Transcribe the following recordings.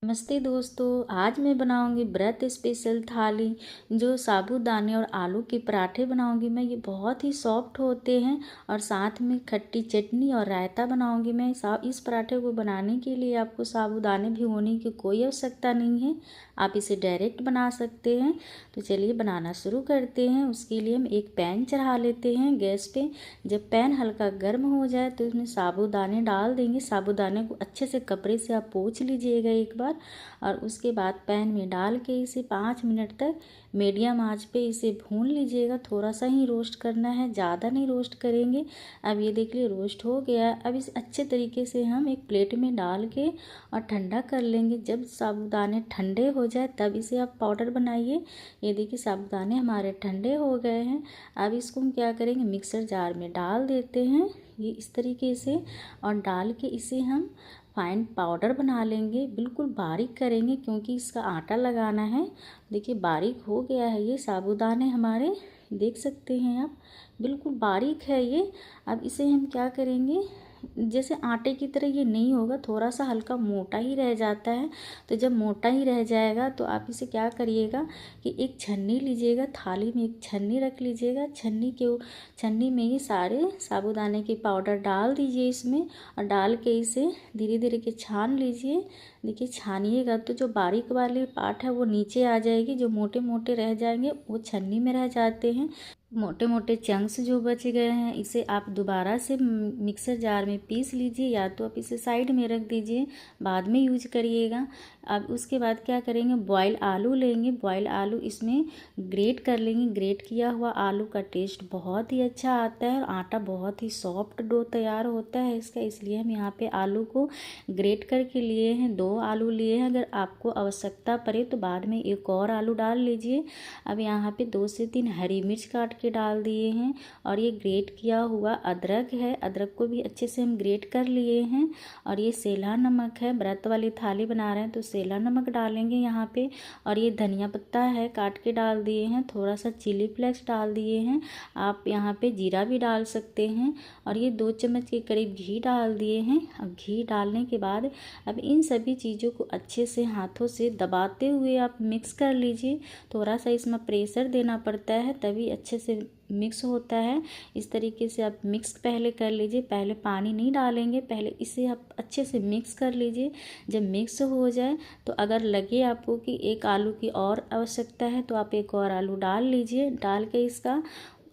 नमस्ते दोस्तों, आज मैं बनाऊंगी व्रत स्पेशल थाली। जो साबूदाने और आलू के पराठे बनाऊंगी मैं, ये बहुत ही सॉफ्ट होते हैं। और साथ में खट्टी चटनी और रायता बनाऊंगी मैं। इस पराठे को बनाने के लिए आपको साबूदाने भिगोने की कोई आवश्यकता नहीं है, आप इसे डायरेक्ट बना सकते हैं। तो चलिए बनाना शुरू करते हैं। उसके लिए हम एक पैन चढ़ा लेते हैं गैस पे। जब पैन हल्का गर्म हो जाए तो इसमें साबूदाने डाल देंगे। साबूदाने को अच्छे से कपड़े से आप पोंछ लीजिएगा एक बार। और उसके बाद पैन में डाल के इसे 5 मिनट तक मीडियम आंच पे इसे भून लीजिएगा। थोड़ा सा ही रोस्ट करना है, ज़्यादा नहीं रोस्ट करेंगे। अब ये देख लीजिए रोस्ट हो गया। अब इस अच्छे तरीके से हम एक प्लेट में डाल के और ठंडा कर लेंगे। जब साबूदाने ठंडे हो जाए तब इसे आप पाउडर बनाइए। ये देखिए साबूदाने हमारे ठंडे हो गए हैं। अब इसको हम क्या करेंगे, मिक्सर जार में डाल देते हैं ये इस तरीके से। और डाल के इसे हम फाइन पाउडर बना लेंगे, बिल्कुल बारीक करेंगे क्योंकि इसका आटा लगाना है। देखिए बारीक हो गया है ये साबूदाने हमारे, देख सकते हैं आप, बिल्कुल बारीक है ये। अब इसे हम क्या करेंगे, जैसे आटे की तरह ये नहीं होगा, थोड़ा सा हल्का मोटा ही रह जाता है। तो जब मोटा ही रह जाएगा तो आप इसे क्या करिएगा कि एक छन्नी लीजिएगा, थाली में एक छन्नी रख लीजिएगा। छन्नी में ये सारे साबूदाने के पाउडर डाल दीजिए इसमें। और डाल के इसे धीरे धीरे के छान लीजिए। देखिए छानिएगा तो जो बारीक वाली पार्ट है वो नीचे आ जाएगी, जो मोटे मोटे रह जाएंगे वो छन्नी में रह जाते हैं। मोटे मोटे चंक्स जो बच गए हैं इसे आप दोबारा से मिक्सर जार में पीस लीजिए, या तो आप इसे साइड में रख दीजिए, बाद में यूज करिएगा। अब उसके बाद क्या करेंगे, बॉयल आलू लेंगे। बॉयल आलू इसमें ग्रेट कर लेंगे। ग्रेट किया हुआ आलू का टेस्ट बहुत ही अच्छा आता है और आटा बहुत ही सॉफ्ट डो तैयार होता है इसका। इसलिए हम यहाँ पे आलू को ग्रेट करके लिए हैं। 2 आलू लिए हैं, अगर आपको आवश्यकता पड़े तो बाद में एक और आलू डाल लीजिए। अब यहाँ पे 2 से 3 हरी मिर्च काट के डाल दिए हैं। और ये ग्रेट किया हुआ अदरक है, अदरक को भी अच्छे से हम ग्रेट कर लिए हैं। और ये सेला नमक है, व्रत वाली थाली बना रहे हैं तो सेला नमक डालेंगे यहाँ पे। और ये धनिया पत्ता है, काट के डाल दिए हैं। थोड़ा सा चिली फ्लेक्स डाल दिए हैं, आप यहाँ पे जीरा भी डाल सकते हैं। और ये 2 चम्मच के करीब घी डाल दिए हैं। अब घी डालने के बाद अब इन सभी चीज़ों को अच्छे से हाथों से दबाते हुए आप मिक्स कर लीजिए। थोड़ा सा इसमें प्रेशर देना पड़ता है तभी अच्छे से मिक्स होता है। इस तरीके से आप मिक्स पहले कर लीजिए, पहले पानी नहीं डालेंगे, पहले इसे आप अच्छे से मिक्स कर लीजिए। जब मिक्स हो जाए तो अगर लगे आपको कि एक आलू की और आवश्यकता है तो आप एक और आलू डाल लीजिए। डाल के इसका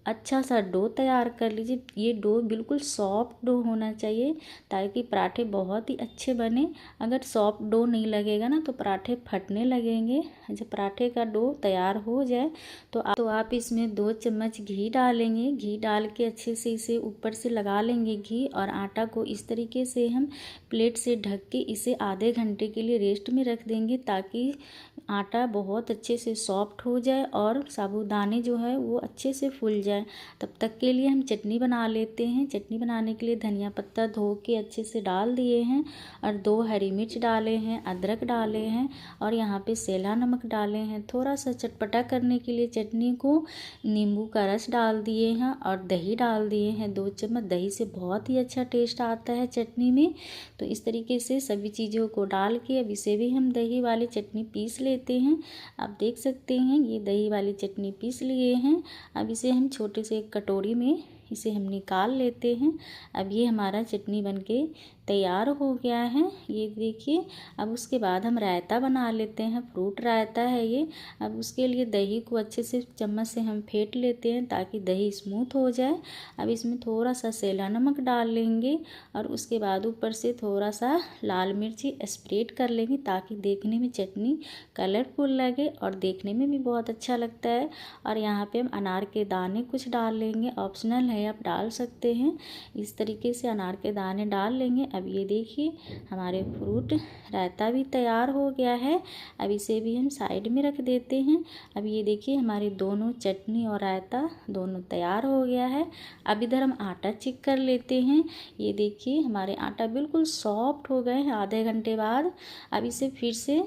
अच्छा सा डो तैयार कर लीजिए। ये डो बिल्कुल सॉफ्ट डो होना चाहिए ताकि पराठे बहुत ही अच्छे बने। अगर सॉफ्ट डो नहीं लगेगा ना तो पराठे फटने लगेंगे। जब पराठे का डो तैयार हो जाए तो आप इसमें 2 चम्मच घी डालेंगे। घी डाल के अच्छे से इसे ऊपर से लगा लेंगे घी। और आटा को इस तरीके से हम प्लेट से ढक के इसे आधे घंटे के लिए रेस्ट में रख देंगे ताकि आटा बहुत अच्छे से सॉफ्ट हो जाए और साबूदाने जो है वो अच्छे से फूल जाए। तब तक के लिए हम चटनी बना लेते हैं। चटनी बनाने के लिए धनिया पत्ता धो के अच्छे से डाल दिए हैं। और 2 हरी मिर्च डाले हैं, अदरक डाले हैं और यहाँ पे सेला नमक डाले हैं। थोड़ा सा चटपटा करने के लिए चटनी को नींबू का रस डाल दिए हैं और दही डाल दिए हैं। 2 चम्मच दही से बहुत ही अच्छा टेस्ट आता है चटनी में। तो इस तरीके से सभी चीज़ों को डाल के अब इसे भी हम दही वाली चटनी पीस लेते हैं। आप देख सकते हैं ये दही वाली चटनी पीस लिए हैं। अब इसे हम छोटे से एक कटोरी में इसे हम निकाल लेते हैं। अब ये हमारा चटनी बनके तैयार हो गया है, ये देखिए। अब उसके बाद हम रायता बना लेते हैं, फ्रूट रायता है ये। अब उसके लिए दही को अच्छे से चम्मच से हम फेंट लेते हैं ताकि दही स्मूथ हो जाए। अब इसमें थोड़ा सा सेला नमक डाल लेंगे और उसके बाद ऊपर से थोड़ा सा लाल मिर्ची स्प्रेड कर लेंगे ताकि देखने में चटनी कलरफुल लगे और देखने में भी बहुत अच्छा लगता है। और यहाँ पे हम अनार के दाने कुछ डाल लेंगे, ऑप्शनल है, आप डाल सकते हैं। इस तरीके से अनार के दाने डाल लेंगे। अब ये देखिए हमारे फ्रूट रायता भी तैयार हो गया है। अब इसे भी हम साइड में रख देते हैं। अब ये देखिए हमारे दोनों चटनी और रायता दोनों तैयार हो गया है। अब इधर हम आटा चेक कर लेते हैं। ये देखिए हमारे आटा बिल्कुल सॉफ्ट हो गए हैं आधे घंटे बाद। अब इसे फिर से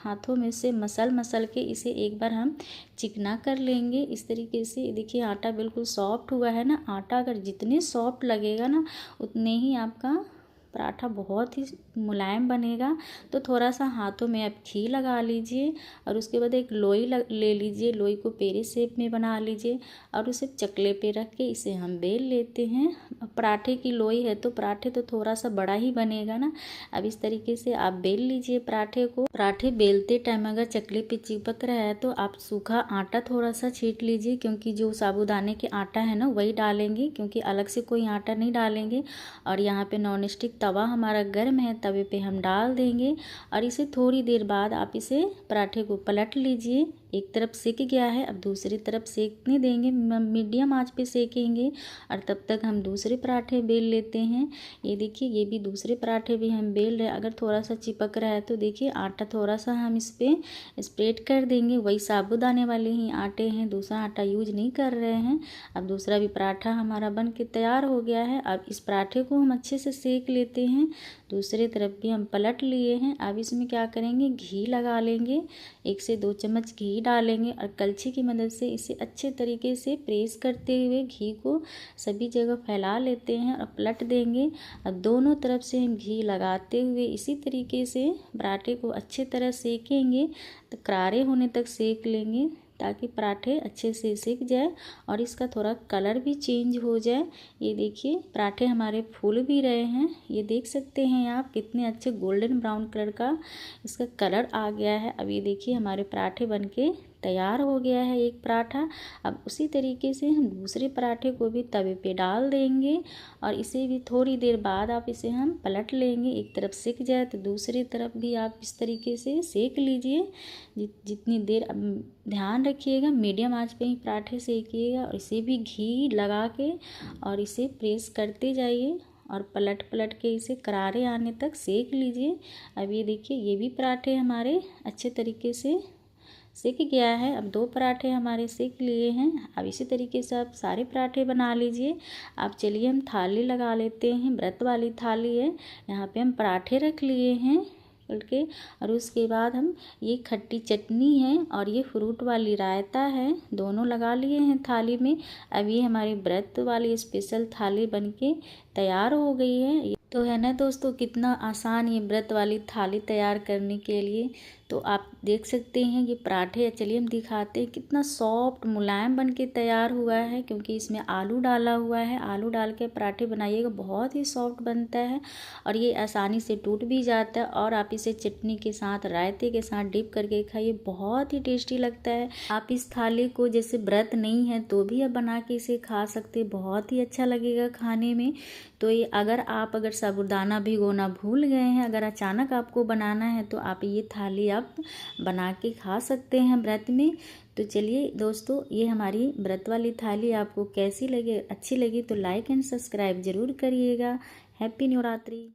हाथों में से मसल के इसे एक बार हम चिकना कर लेंगे। इस तरीके से देखिए आटा बिल्कुल सॉफ्ट हुआ है ना। आटा अगर जितने सॉफ्ट लगेगा ना उतने ही आपका पराठा बहुत ही मुलायम बनेगा। तो थोड़ा सा हाथों में आप घी लगा लीजिए और उसके बाद एक लोई ले लीजिए, लोई को पेड़े शेप में बना लीजिए और उसे चकले पे रख के इसे हम बेल लेते हैं। पराठे की लोई है तो पराठे तो थोड़ा सा बड़ा ही बनेगा ना। अब इस तरीके से आप बेल लीजिए पराठे को। पराठे बेलते टाइम अगर चकले पे चिपक रहा है तो आप सूखा आटा थोड़ा सा छीट लीजिए, क्योंकि जो साबूदाने के आटा है ना वही डालेंगे, क्योंकि अलग से कोई आटा नहीं डालेंगे। और यहाँ पे नॉन स्टिक तवा हमारा गर्म है, तवे पे हम डाल देंगे और इसे थोड़ी देर बाद आप इसे पराठे को पलट लीजिए। एक तरफ सेक गया है, अब दूसरी तरफ सेकने देंगे, मीडियम आंच पे सेकेंगे और तब तक हम दूसरे पराठे बेल लेते हैं। ये देखिए ये भी दूसरे पराठे भी हम बेल रहे हैं। अगर थोड़ा सा चिपक रहा है तो देखिए आटा थोड़ा सा हम इस पर स्प्रेड कर देंगे। वही साबूदाने वाले ही आटे हैं, दूसरा आटा यूज नहीं कर रहे हैं। अब दूसरा भी पराठा हमारा बन के तैयार हो गया है। अब इस पराठे को हम अच्छे से सेक लेते हैं। दूसरी तरफ भी हम पलट लिए हैं। अब इसमें क्या करेंगे, घी लगा लेंगे, 1 से 2 चम्मच घी डालेंगे और कलछी की मदद से इसे अच्छे तरीके से प्रेस करते हुए घी को सभी जगह फैला लेते हैं और पलट देंगे। अब दोनों तरफ से हम घी लगाते हुए इसी तरीके से पराठे को अच्छे तरह सेकेंगे, तो करारे होने तक सेक लेंगे ताकि पराठे अच्छे से सेक जाए और इसका थोड़ा कलर भी चेंज हो जाए। ये देखिए पराठे हमारे फूल भी रहे हैं, ये देख सकते हैं आप कितने अच्छे गोल्डन ब्राउन कलर का इसका कलर आ गया है। अब ये देखिए हमारे पराठे बनके तैयार हो गया है एक पराठा। अब उसी तरीके से हम दूसरे पराठे को भी तवे पे डाल देंगे और इसे भी थोड़ी देर बाद आप इसे हम पलट लेंगे। एक तरफ सिक जाए तो दूसरी तरफ भी आप इस तरीके से सेक लीजिए। जितनी देर, ध्यान रखिएगा मीडियम आंच पे ही पराठे सेकिएगा और इसे भी घी लगा के और इसे प्रेस करते जाइए और पलट पलट के इसे करारे आने तक सेक लीजिए। अब ये देखिए ये भी पराठे हमारे अच्छे तरीके से सेक गया है। अब 2 पराठे हमारे सेक लिए हैं। अब इसी तरीके से आप सारे पराठे बना लीजिए। अब चलिए हम थाली लगा लेते हैं, व्रत वाली थाली है। यहाँ पे हम पराठे रख लिए हैं के और उसके बाद हम ये खट्टी चटनी है और ये फ्रूट वाली रायता है, दोनों लगा लिए हैं थाली में। अब ये हमारी व्रत वाली स्पेशल थाली बनके तैयार हो गई है। तो है ना दोस्तों, कितना आसान ये व्रत वाली थाली तैयार करने के लिए। तो आप देख सकते हैं ये पराठे, चलिए हम दिखाते हैं कितना सॉफ्ट मुलायम बन के तैयार हुआ है, क्योंकि इसमें आलू डाला हुआ है। आलू डाल के पराठे बनाइएगा, बहुत ही सॉफ्ट बनता है और ये आसानी से टूट भी जाता है। और आप इसे चटनी के साथ, रायते के साथ डिप करके खाइए, बहुत ही टेस्टी लगता है। आप इस थाली को जैसे व्रत नहीं है तो भी आप बना के इसे खा सकते, बहुत ही अच्छा लगेगा खाने में। तो ये अगर साबूदाना भिगोना भूल गए हैं, अगर अचानक आपको बनाना है तो आप ये थाली आप बना के खा सकते हैं व्रत में। तो चलिए दोस्तों, ये हमारी व्रत वाली थाली आपको कैसी लगे, अच्छी लगी तो लाइक एंड सब्सक्राइब ज़रूर करिएगा। हैप्पी नवरात्रि।